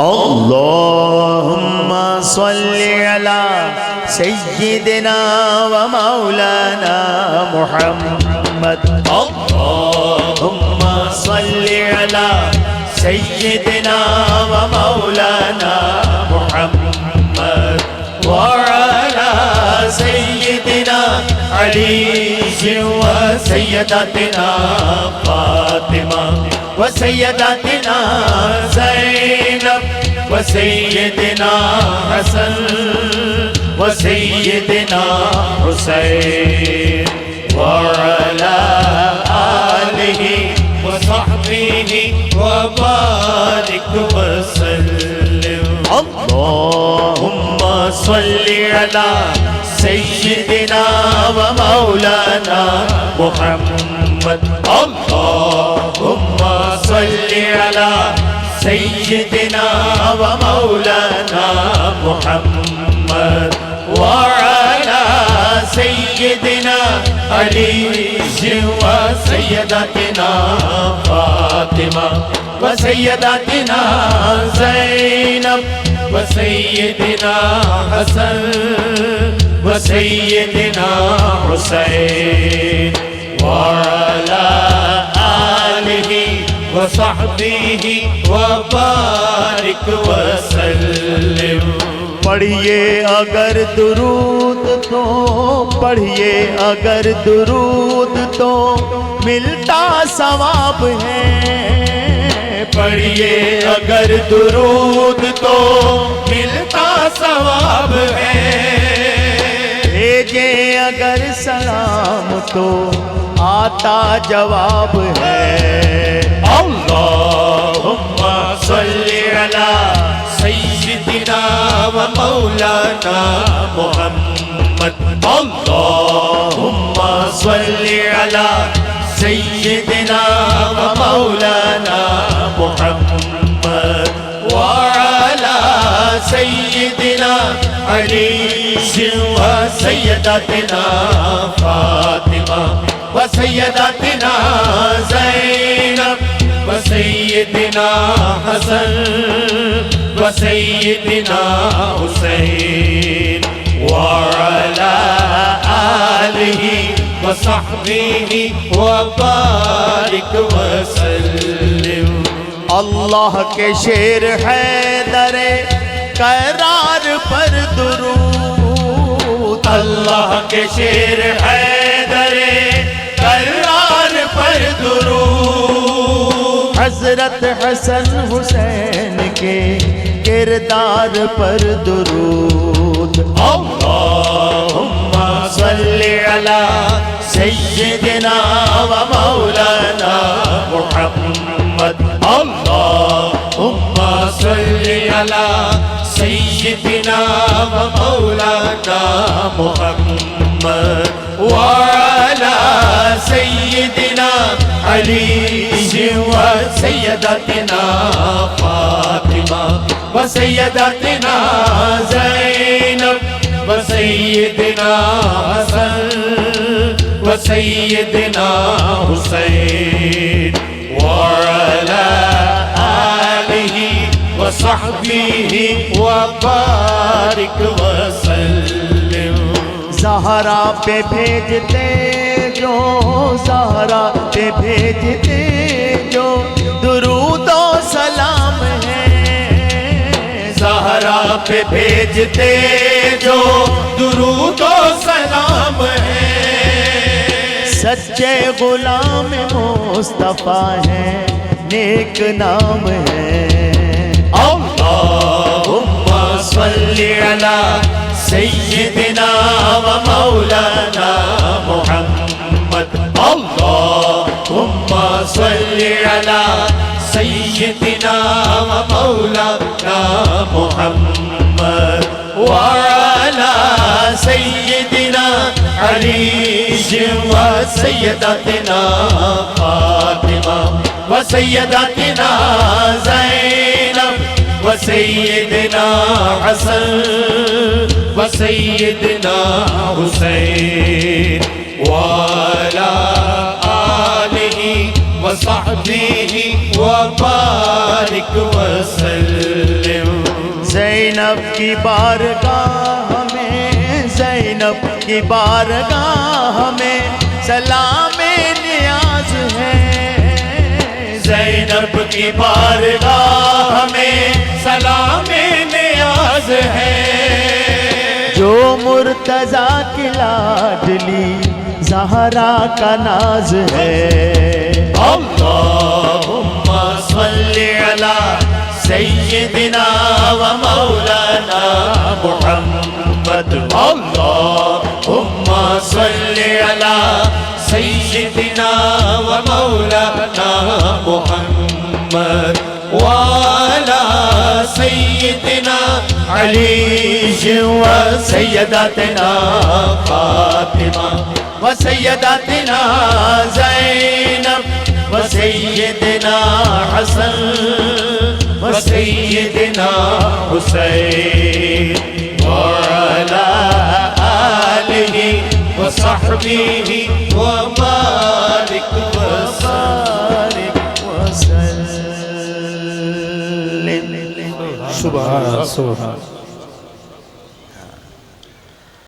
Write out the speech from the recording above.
اللهم صل على سيدنا ومولانا محمد اللهم صل على سيدنا ومولانا محمد وعلى سيدنا علي وسيدتنا فاطمة وسيدتنا زينب وسيدنا حسن وسيدنا حسين وعلى آله وصحبه وبارك وسلم. اللهم صل على سيدنا ومولانا محمد اللهم صل على سيدنا ومولانا محمد وعلى سيدنا علي وسيدتنا فاطمة وسيدتنا زينب وسيدنا حسن وسيدنا حسين وعلى آله وصحبه وبارك وسلم. پڑھیے اگر درود تو پڑھیے اگر درود تو ملتا ثواب ہے. پڑھیے اگر درود تو ملتا ثواب ہے. بھیجے اگر سلام تو آتا جواب ہے. اللہم صلی علی سیدنا و مولانا محمد اللہم صلی علی سیدنا و مولانا محمد وعلی سیدنا علی وسیدتنا فاطمہ وسیدتنا زینب وسیدنا حسن وسیدنا حسین وعلى آلہ وصحبہ وبارک وسلم. اللہ کے شیر حیدر قرار پر درود. اللہ کے شیر حیدر قرار پر درود. حضرت حسن حسین کے کردار پر درود. اللہم صلی علی سیدنا و مولانا محمد اللہم صلی علی سیدنا و مولانا محمد وعلى سيدنا علي وسيدتنا فاطمة وسيدتنا زينب وسيدنا حسن وسيدنا حسين وعلى آله وصحبه وبارك وسلم. زہرا پہ بھیجتے جو زہرا پہ بھیجتے جو درود و سلام ہے. زہرا پہ بھیجتے جو درود و سلام ہے. سچے غلام مصطفیٰ ہیں نیک نام ہے. اللہم صلی علی سیدنا و مولانا محمد اللہم صلی علی سیدنا و مولانا محمد وعلى سیدنا علی وسیدتنا فاطمہ وسیدتنا زینب وسیدنا حسن وسیدنا حسین وعلى آلہ وصحبہ وبارک وسلم. زینب کی بارگاہ میں، زینب کی بارگاہ میں سلام نیاز ہے، زینب کی بارگاہ میں سلام نیاز ہے، جو مرتضیٰ کی لاڈلی زہرا کا ناز ہے۔ اللہم صلی علی سیدنا و مولانا محمد، اللہم صلی علی سیدنا و مولانا محمد وعلی سیدنا علی و سیداتنا فاطمہ و سیداتنا زینب و سیدنا حسن و سیدنا حسین وعلی آلہ و صحبہ و بارک وسلم۔ سبحان